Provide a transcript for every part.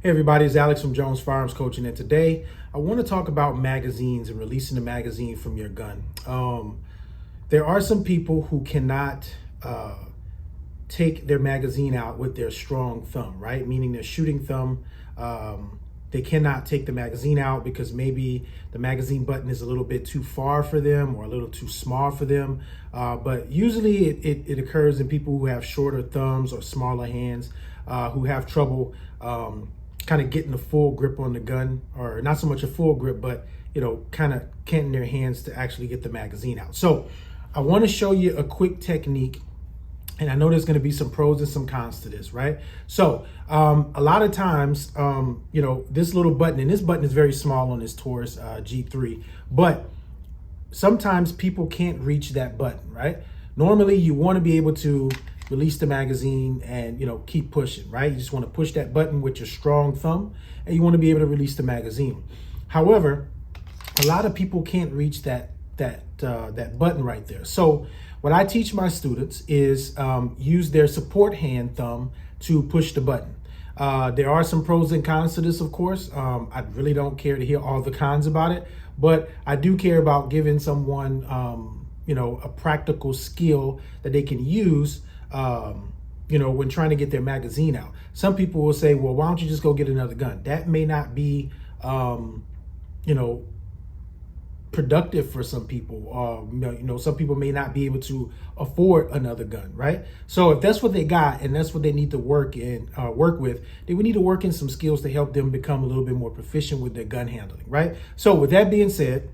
Hey everybody, it's Alex from Jones Firearms Coaching, and today I want to talk about magazines and releasing the magazine from your gun. There are some people who cannot take their magazine out with their strong thumb, right? Meaning their shooting thumb. They cannot take the magazine out because maybe the magazine button is a little bit too far for them or a little too small for them. But usually it occurs in people who have shorter thumbs or smaller hands, who have trouble kind of getting a full grip on the gun, or not so much a full grip, but kind of canting their hands to actually get the magazine out. So I want to show you a quick technique, and I know there's going to be some pros and some cons to this, right? So a lot of times, this little button, and this button is very small on this Taurus G3, but sometimes people can't reach that button, right? Normally you want to be able to release the magazine and keep pushing, right? You just want to push that button with your strong thumb, and you want to be able to release the magazine. However, a lot of people can't reach that button right there. So what I teach my students is use their support hand thumb to push the button. There are some pros and cons to this, of course. I really don't care to hear all the cons about it, but I do care about giving someone a practical skill that they can use when trying to get their magazine out. Some people will say, well, why don't you just go get another gun? That may not be, productive for some people. Some people may not be able to afford another gun, right? So if that's what they got and that's what they need to work with, they would need to work in some skills to help them become a little bit more proficient with their gun handling, right? So with that being said,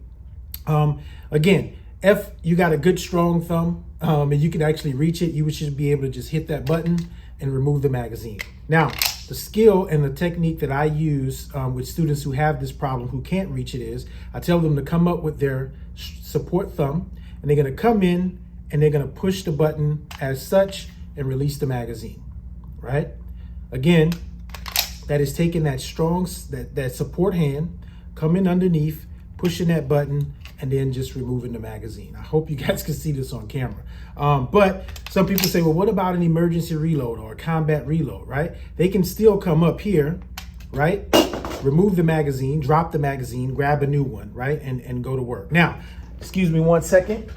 again, if you got a good strong thumb and you can actually reach it, you should be able to just hit that button and remove the magazine. Now, the skill and the technique that I use with students who have this problem, who can't reach it, is I tell them to come up with their support thumb, and they're going to come in and they're going to push the button as such and release the magazine, right? Again, that is taking that strong, that support hand, coming underneath, pushing that button, and then just removing the magazine. I hope you guys can see this on camera. But some people say, well, what about an emergency reload or a combat reload, right? They can still come up here, right? Remove the magazine, drop the magazine, grab a new one, right? And go to work. Now, excuse me 1 second.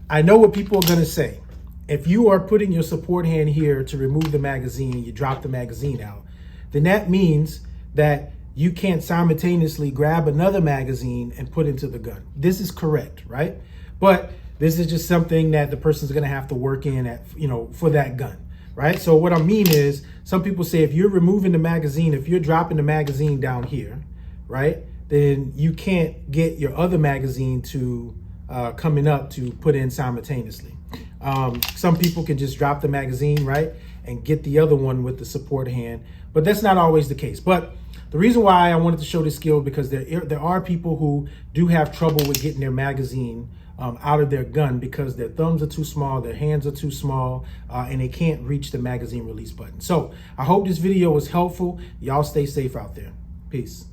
I know what people are gonna say. If you are putting your support hand here to remove the magazine, you drop the magazine out, then that means that you can't simultaneously grab another magazine and put into the gun. This is correct, right? But this is just something that the person's gonna have to work in at, for that gun, right? So what I mean is, some people say if you're removing the magazine, if you're dropping the magazine down here, right, then you can't get your other magazine to coming up to put in simultaneously. Some people can just drop the magazine, right, and get the other one with the support hand, but that's not always the case. But the reason why I wanted to show this skill, because there are people who do have trouble with getting their magazine out of their gun because their thumbs are too small, their hands are too small, and they can't reach the magazine release button. So I hope this video was helpful. Y'all stay safe out there. Peace.